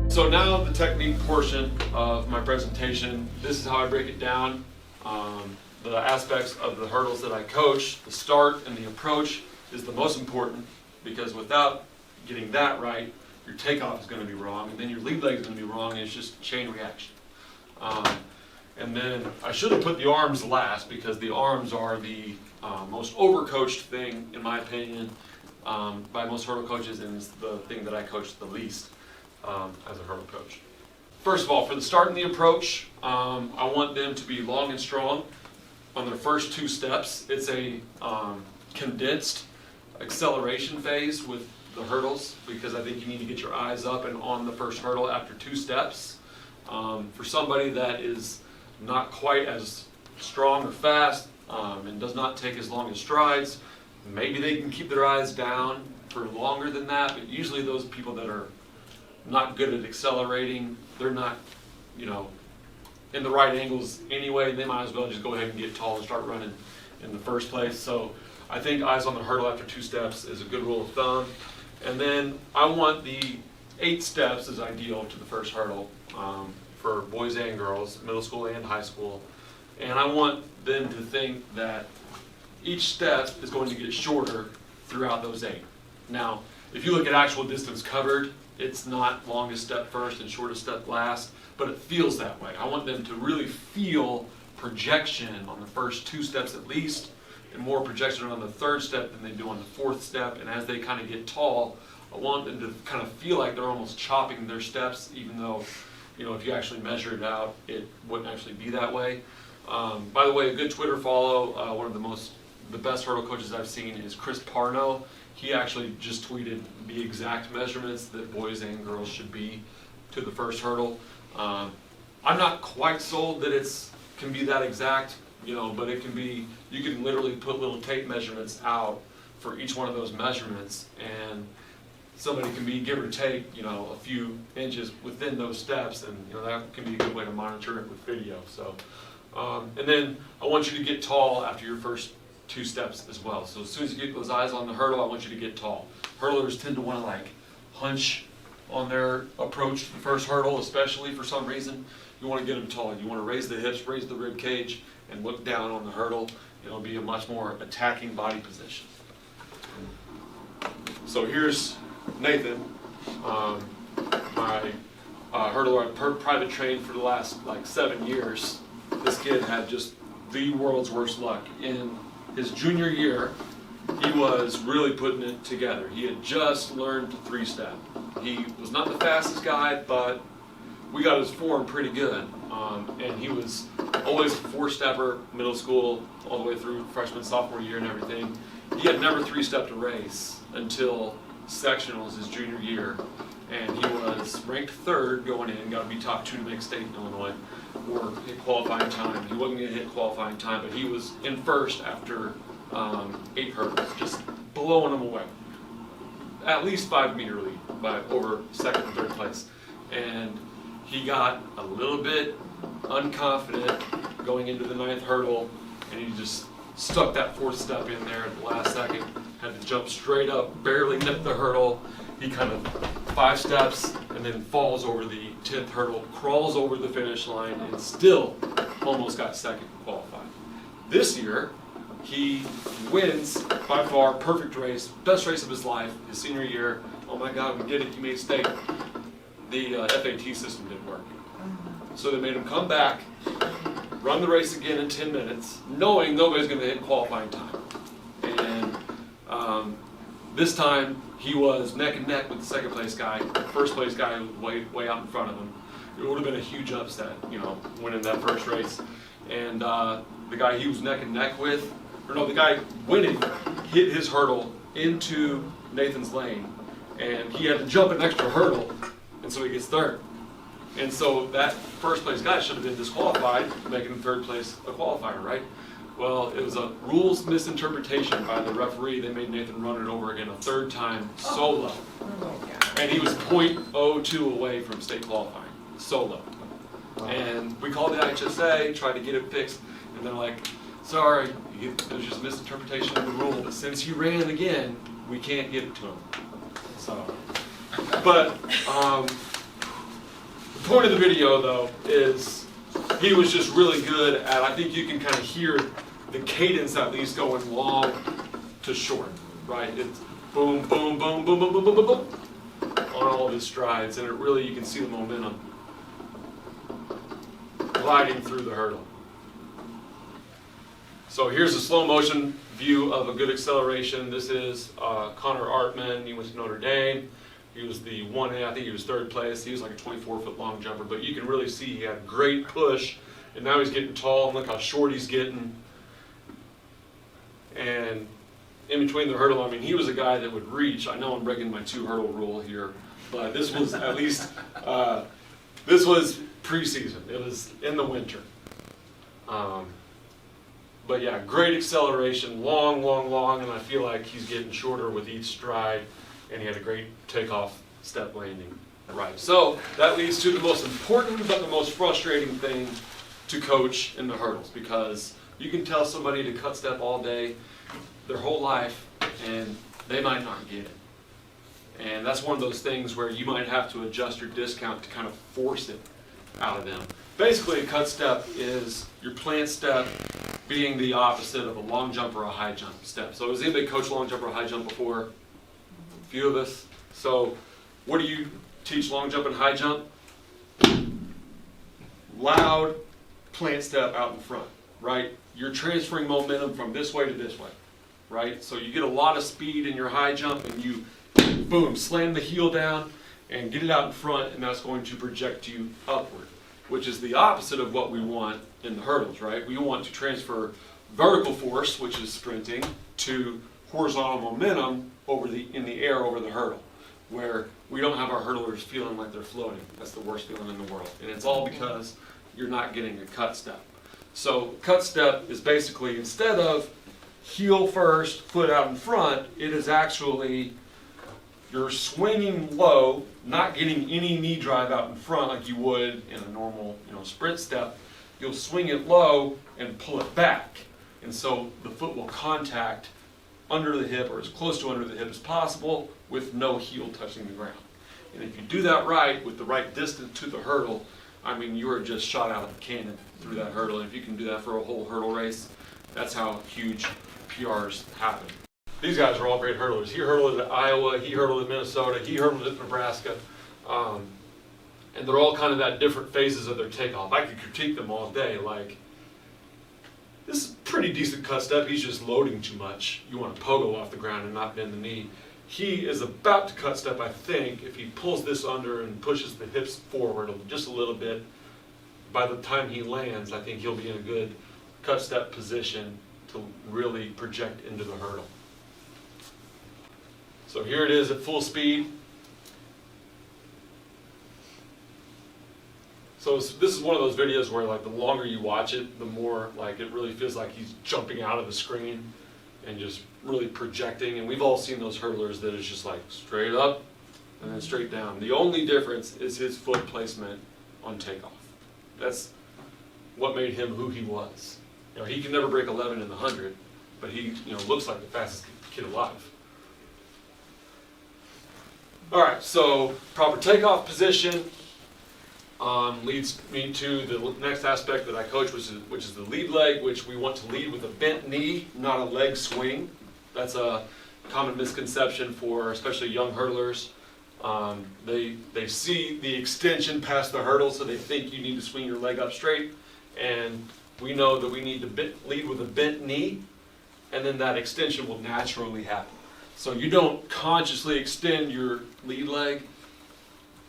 So now the technique portion of my presentation, this is how I break it down. The aspects of the hurdles that I coach, the start and the approach is the most important, because without getting that right, your takeoff is going to be wrong, and then your lead leg is going to be wrong, and it's just a chain reaction. And then I should have put the arms last, because the arms are the most overcoached thing, in my opinion, by most hurdle coaches, and it's the thing that I coach the least as a hurdle coach. First of all, for the start and the approach, I want them to be long and strong on their first two steps. It's a condensed acceleration phase with the hurdles, because I think you need to get your eyes up and on the first hurdle after two steps. For somebody that is not quite as strong or fast and does not take as long as strides, maybe they can keep their eyes down for longer than that, but usually those people that are not good at accelerating, they're not, in the right angles anyway. They might as well just go ahead and get tall and start running in the first place. So I think eyes on the hurdle after two steps is a good rule of thumb. And then I want the 8 steps is ideal to the first hurdle for boys and girls, middle school and high school. And I want them to think that each step is going to get shorter throughout those 8. Now, if you look at actual distance covered, it's not longest step first and shortest step last, but it feels that way. I want them to really feel projection on the first 2 steps at least, and more projection on the 3rd step than they do on the 4th step. And as they kind of get tall, I want them to kind of feel like they're almost chopping their steps, even though, if you actually measure it out, it wouldn't actually be that way. By the way, a good Twitter follow, one of the best hurdle coaches I've seen is Chris Parno. He actually just tweeted the exact measurements that boys and girls should be to the first hurdle. I'm not quite sold that it can be that exact, but it can be. You can literally put little tape measurements out for each one of those measurements, and somebody can be, give or take, a few inches within those steps, and that can be a good way to monitor it with video. So, and then I want you to get tall after your first 2 steps as well. So as soon as you get those eyes on the hurdle, I want you to get tall. Hurdlers tend to want to hunch on their approach to the first hurdle, especially for some reason. You want to get them tall. You want to raise the hips, raise the rib cage, and look down on the hurdle. It'll be a much more attacking body position. So here's Nathan, my hurdler. I've private trained for the last 7 years. This kid had just the world's worst luck. In his junior year, he was really putting it together. He had just learned to 3-step. He was not the fastest guy, but we got his form pretty good. And he was always a 4-stepper, middle school, all the way through freshman, sophomore year and everything. He had never 3-stepped a race until sectionals his junior year. And he was ranked 3rd going in, got to be top 2 to make state in Illinois, or hit qualifying time. He wasn't going to hit qualifying time, but he was in 1st after 8 hurdles, just blowing them away. At least 5-meter lead by over 2nd and 3rd place. And he got a little bit unconfident going into the 9th hurdle, and he just stuck that 4th step in there at the last second, had to jump straight up, barely nipped the hurdle. He kind of 5 steps and then falls over the 10th hurdle, crawls over the finish line, and still almost got 2nd qualified. This year, he wins by far, perfect race, best race of his life, his senior year. Oh my God, we did it, he made state. The FAT system didn't work. So they made him come back, run the race again in 10 minutes, knowing nobody's going to hit qualifying time. And this time, he was neck and neck with the 2nd place guy. First place guy was way out in front of him. It would have been a huge upset, winning that first race. And the guy he was neck and neck with, the guy winning hit his hurdle into Nathan's lane, and he had to jump an extra hurdle, and so he gets 3rd. And so that first place guy should have been disqualified, making 3rd place a qualifier, right? Well, it was a rules misinterpretation by the referee. They made Nathan run it over again a 3rd time solo. And he was .02 away from state qualifying, solo. And we called the IHSA, tried to get it fixed, and they're like, sorry, it was just a misinterpretation of the rule, but since he ran again, we can't give it to him. So, but The point of the video, though, is he was just really good at, I think you can kind of hear the cadence at least going long to short, right? It's boom, boom, boom, boom, boom, boom, boom, boom, boom, on all of his strides, and it really, you can see the momentum gliding through the hurdle. So here's a slow motion view of a good acceleration. This is Connor Artman. He went to Notre Dame. He was the 1A, I think he was third place. He was like a 24-foot long jumper, but you can really see he had a great push, and now he's getting tall, and look how short he's getting. And in between the hurdle, I mean, he was a guy that would reach. I know I'm breaking my 2 hurdle rule here, but this was at least, this was preseason. It was in the winter. But yeah, great acceleration, long, long, long, and I feel like he's getting shorter with each stride, and he had a great takeoff step landing. Right, so that leads to the most important but the most frustrating thing to coach in the hurdles, because you can tell somebody to cut step all day, their whole life, and they might not get it. And that's one of those things where you might have to adjust your discount to kind of force it out of them. Basically, a cut step is your plant step being the opposite of a long jump or a high jump step. So has anybody coached long jump or high jump before? A few of us. So what do you teach long jump and high jump? Loud plant step out in front, right? You're transferring momentum from this way to this way, right? So you get a lot of speed in your high jump, and you, boom, slam the heel down and get it out in front, and that's going to project you upward, which is the opposite of what we want in the hurdles, right? We want to transfer vertical force, which is sprinting, to horizontal momentum in the air over the hurdle, where we don't have our hurdlers feeling like they're floating. That's the worst feeling in the world. And it's all because you're not getting a cut step. So cut step is basically, instead of heel first, foot out in front, it is actually you're swinging low, not getting any knee drive out in front like you would in a normal, sprint step. You'll swing it low and pull it back. And so the foot will contact under the hip, or as close to under the hip as possible, with no heel touching the ground. And if you do that right, with the right distance to the hurdle, I mean, you are just shot out of a cannon through that hurdle. And if you can do that for a whole hurdle race, that's how huge PRs happen. These guys are all great hurdlers. He hurdled at Iowa, he hurdled at Minnesota, he hurdled at Nebraska. And they're all kind of at different phases of their takeoff. I could critique them all day, like, this is a pretty decent cut step, he's just loading too much. You want to pogo off the ground and not bend the knee. He is about to cut step, I think, if he pulls this under and pushes the hips forward just a little bit. By the time he lands, I think he'll be in a good cut step position to really project into the hurdle. So here it is at full speed. So this is one of those videos where, like, the longer you watch it, the more like it really feels like he's jumping out of the screen and just really projecting. And we've all seen those hurdlers that is just like straight up and then straight down. The only difference is his foot placement on takeoff. That's what made him who he was. He can never break 11 in the 100, but he looks like the fastest kid alive. All right, so proper takeoff position leads me to the next aspect that I coach, which is the lead leg, which we want to lead with a bent knee, not a leg swing. That's a common misconception for especially young hurdlers. They see the extension past the hurdle, so they think you need to swing your leg up straight. And we know that we need to lead with a bent knee, and then that extension will naturally happen. So you don't consciously extend your lead leg.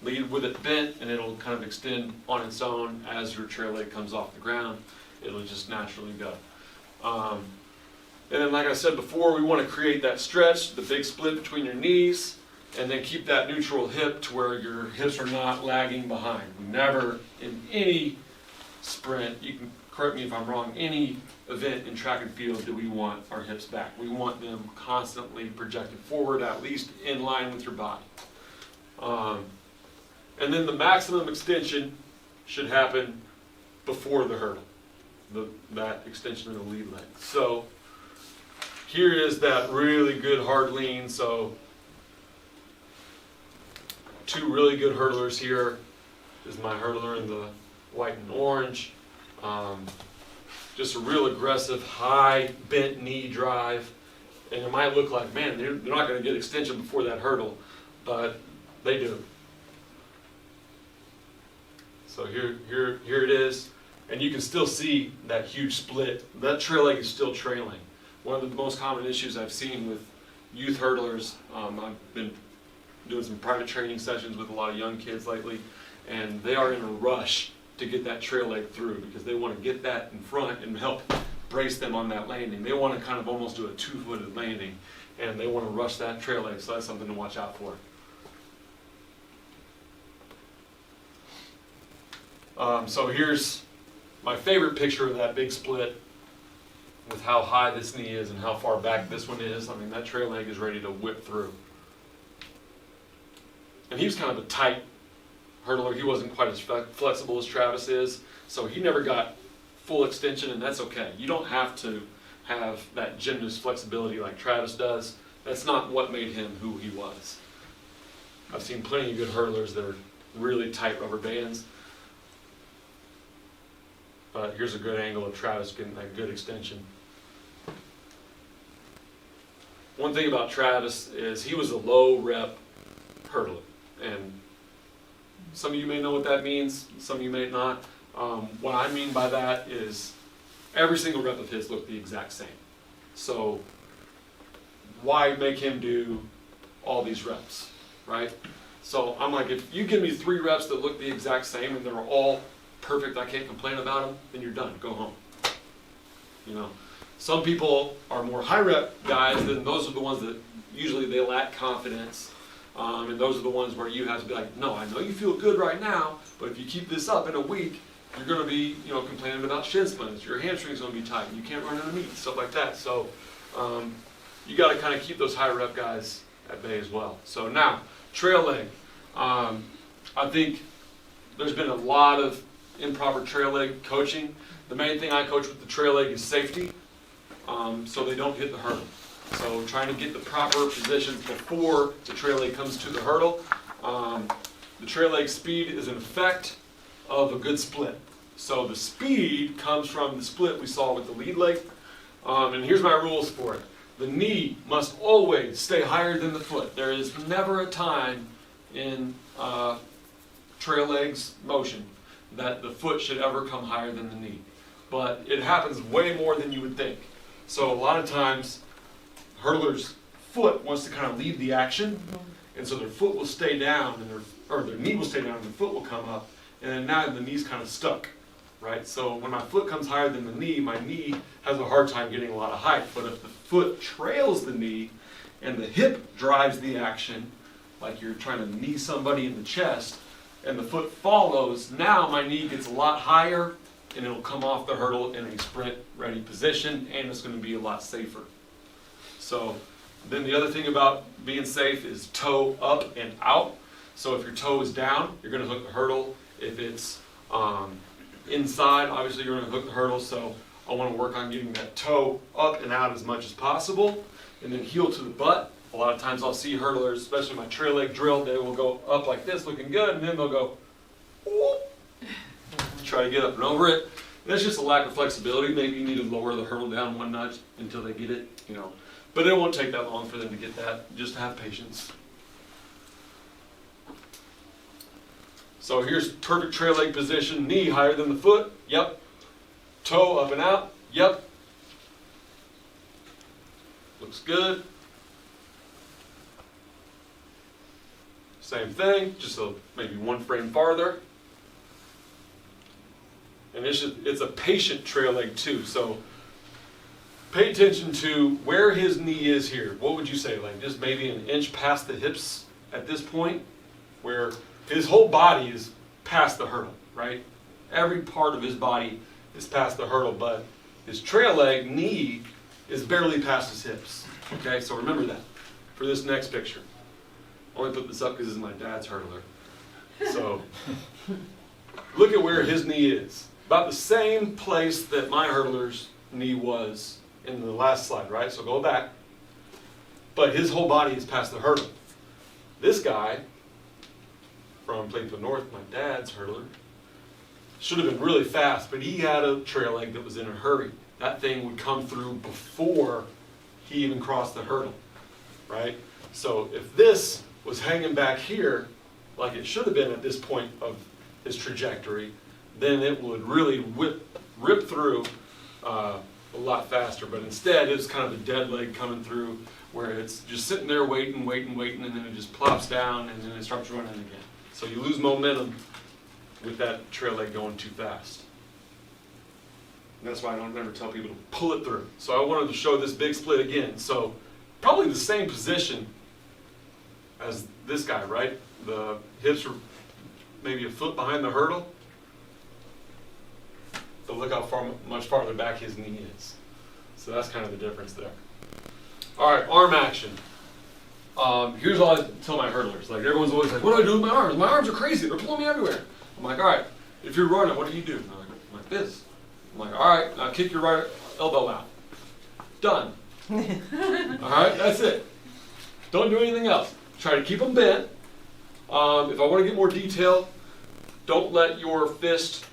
Lead with it bent, and it'll kind of extend on its own as your trail leg comes off the ground. It'll just naturally go. And then, like I said before, we want to create that stretch, the big split between your knees, and then keep that neutral hip to where your hips are not lagging behind. Never in any sprint, you can correct me if I'm wrong, any event in track and field do we want our hips back. We want them constantly projected forward, at least in line with your body. And then the maximum extension should happen before the hurdle, that extension of the lead leg. So here is that really good hard lean. So two really good hurdlers here. is my hurdler in the white and orange. Just a real aggressive, high, bent knee drive. And it might look like, man, they're not going to get extension before that hurdle, but they do. So here it is. And you can still see that huge split. That trail leg is still trailing. One of the most common issues I've seen with youth hurdlers, I've been doing some private training sessions with a lot of young kids lately, and they are in a rush to get that trail leg through because they want to get that in front and help brace them on that landing. They want to kind of almost do a two-footed landing, and they want to rush that trail leg, so that's something to watch out for. So here's my favorite picture of that big split with how high this knee is and how far back this one is. I mean, that trail leg is ready to whip through. And he was kind of a tight hurdler. He wasn't quite as flexible as Travis is, so he never got full extension, and that's okay. You don't have to have that gymnast flexibility like Travis does. That's not what made him who he was. I've seen plenty of good hurdlers that are really tight rubber bands. But here's a good angle of Travis getting that good extension. One thing about Travis is he was a low rep hurdler. And some of you may know what that means, some of you may not. What I mean by that is every single rep of his looked the exact same. So why make him do all these reps, right? So I'm like, if you give me 3 reps that look the exact same and they're all perfect, I can't complain about them, then you're done, go home. You know, some people are more high rep guys, and those are the ones that usually they lack confidence. And those are the ones where you have to be like, no, I know you feel good right now, but if you keep this up in a week, you're going to be, complaining about shin splints. Your hamstring's going to be tight. You can't run in the meet, stuff like that. So you got to kind of keep those high rep guys at bay as well. So now, trail leg. I think there's been a lot of improper trail leg coaching. The main thing I coach with the trail leg is safety, so they don't hit the hurdle. So trying to get the proper positions before the trail leg comes to the hurdle. The trail leg speed is an effect of a good split. So the speed comes from the split we saw with the lead leg. And here's my rules for it. The knee must always stay higher than the foot. There is never a time in trail legs motion that the foot should ever come higher than the knee. But it happens way more than you would think. So a lot of times, hurdler's foot wants to kind of lead the action, and so their foot will stay down, and their knee will stay down, and their foot will come up, and then now the knee's kind of stuck, right? So when my foot comes higher than the knee, my knee has a hard time getting a lot of height. But if the foot trails the knee, and the hip drives the action, like you're trying to knee somebody in the chest, and the foot follows, now my knee gets a lot higher, and it'll come off the hurdle in a sprint-ready position, and it's going to be a lot safer. So then the other thing about being safe is toe up and out. So if your toe is down, you're going to hook the hurdle. If it's inside, obviously you're going to hook the hurdle. So I want to work on getting that toe up and out as much as possible. And then heel to the butt. A lot of times I'll see hurdlers, especially my trail leg drill, they will go up like this looking good, and then they'll go, whoop, try to get up and over it. That's just a lack of flexibility. Maybe you need to lower the hurdle down 1 notch until they get it, But it won't take that long for them to get that. Just have patience. So here's perfect trail leg position. Knee higher than the foot. Yep. Toe up and out. Yep. Looks good. Same thing, just maybe 1 frame farther. And it's a patient trail leg too. So pay attention to where his knee is here. What would you say? Like just maybe an inch past the hips at this point, where his whole body is past the hurdle, right? Every part of his body is past the hurdle, but his trail leg knee is barely past his hips. Okay, so remember that for this next picture. I only put this up because this is my dad's hurdler. So look at where his knee is. About the same place that my hurdler's knee was in the last slide, right? So go back. But his whole body is past the hurdle. This guy from Plainfield North, my dad's hurdler, should have been really fast, but he had a trail leg that was in a hurry. That thing would come through before he even crossed the hurdle, right? So if this was hanging back here, like it should have been at this point of his trajectory, then it would really rip through a lot faster. But instead, it's kind of a dead leg coming through where it's just sitting there waiting, and then it just plops down, and then it starts running again. So you lose momentum with that trail leg going too fast. And that's why I don't ever tell people to pull it through. So I wanted to show this big split again. So probably the same position as this guy, right? The hips are maybe a foot behind the hurdle. But look how much farther back his knee is. So that's kind of the difference there. All right, arm action. Here's all I tell my hurdlers. Like, everyone's always like, what do I do with my arms? My arms are crazy. They're pulling me everywhere. I'm like, all right, if you're running, what do you do? And I'm like this. I'm like, all right, now kick your right elbow out. Done. All right, that's it. Don't do anything else. Try to keep them bent. If I want to get more detailed, don't let your fist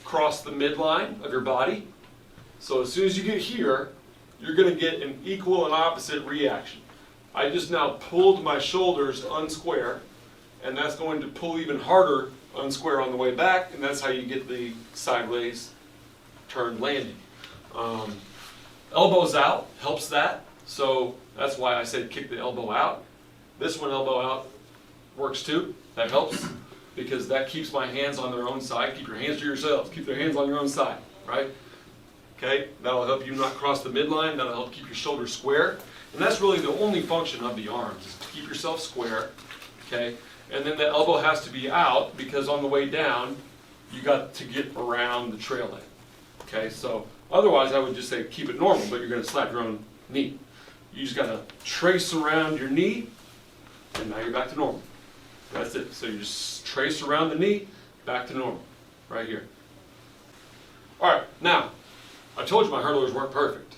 cross the midline of your body. So as soon as you get here, you're going to get an equal and opposite reaction. I just now pulled my shoulders unsquare, and that's going to pull even harder unsquare on the way back, and that's how you get the sideways turn landing. Elbows out helps that, so that's why I said kick the elbow out. This one, elbow out, works too. That helps because that keeps my hands on their own side. Keep your hands to yourselves. Keep their hands on your own side, right? Okay, that'll help you not cross the midline. That'll help keep your shoulders square. And that's really the only function of the arms, is to keep yourself square, okay? And then the elbow has to be out because on the way down, you got to get around the trail leg, okay? So otherwise, I would just say keep it normal, but you're going to slap your own knee. You just got to trace around your knee, and now you're back to normal. That's it. So you just trace around the knee, back to normal, right here. All right, now, I told you my hurdlers weren't perfect.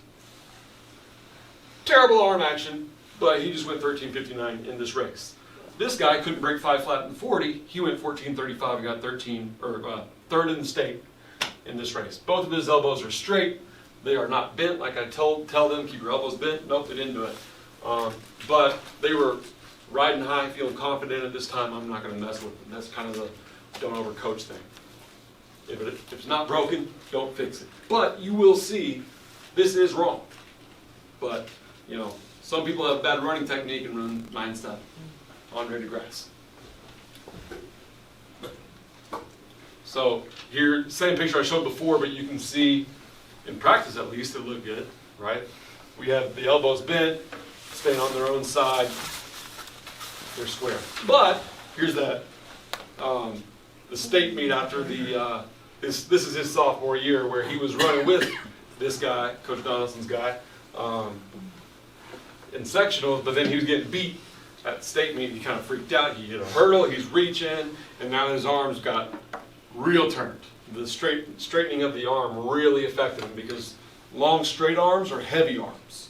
Terrible arm action, but he just went 13:59 in this race. This guy couldn't break 5 flat in the 40. He went 14:35 and got third in the state in this race. Both of his elbows are straight. They are not bent like I tell them, keep your elbows bent. Nope, they didn't do it. But they were riding high, feeling confident at this time. I'm not going to mess with them. That's kind of the don't overcoach thing. If it's not broken, don't fix it. But you will see this is wrong. But, you know, some people have bad running technique and run 9-7 on ready grass. So here, same picture I showed before, but you can see, in practice at least, it looked good, right? We have the elbows bent, staying on their own side. They're square. But here's that, the state meet after the, this is his sophomore year where he was running with this guy, Coach Donaldson's guy, in sectionals, but then he was getting beat at state meet. He kind of freaked out. He hit a hurdle, he's reaching, and now his arms got real turned. The straightening of the arm really affected him because long straight arms are heavy arms.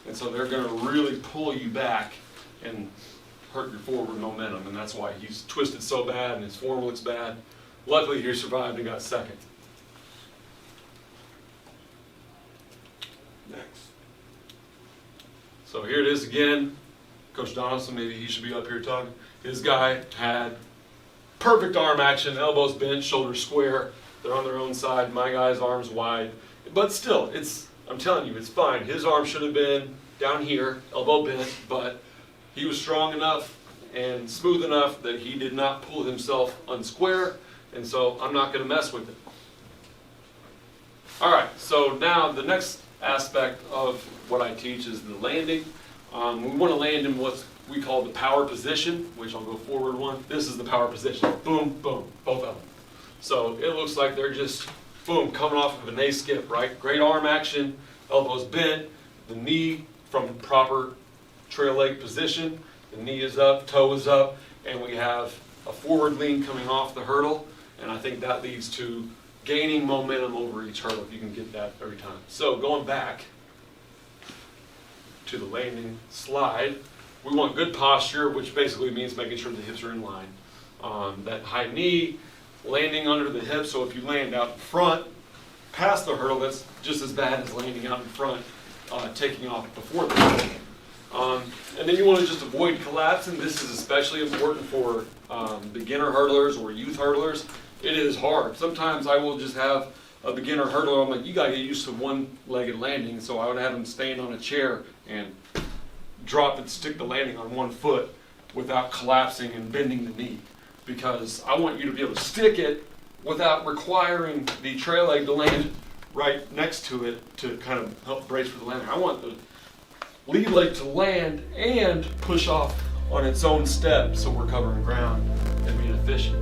And so they're going to really pull you back and hurt your forward momentum, and that's why he's twisted so bad and his form looks bad. Luckily, he survived and got second. Next. So here it is again. Coach Donaldson, maybe he should be up here talking. His guy had perfect arm action, elbows bent, shoulders square. They're on their own side. My guy's arms wide. But still, I'm telling you, it's fine. His arm should have been down here, elbow bent, but he was strong enough and smooth enough that he did not pull himself unsquare, and so I'm not going to mess with it. All right, so now the next aspect of what I teach is the landing. We want to land in what we call the power position, which I'll go forward one. This is the power position. Boom, boom, both of them. So it looks like they're just, boom, coming off of an A skip, right? Great arm action, elbows bent, the knee from proper trail leg position, the knee is up, toe is up, and we have a forward lean coming off the hurdle, and I think that leads to gaining momentum over each hurdle if you can get that every time. So going back to the landing slide, we want good posture, which basically means making sure the hips are in line. that high knee, landing under the hip. So if you land out in front, past the hurdle, that's just as bad as landing out in front, taking off before the hurdle. And then you want to just avoid collapsing. This is especially important for beginner hurdlers or youth hurdlers. It is hard. Sometimes I will just have a beginner hurdler. I'm like, you got to get used to one-legged landing. So I would have him stand on a chair and drop and stick the landing on one foot without collapsing and bending the knee. Because I want you to be able to stick it without requiring the trail leg to land right next to it to kind of help brace for the landing. I want the lead leg to land and push off on its own step so we're covering ground and being efficient.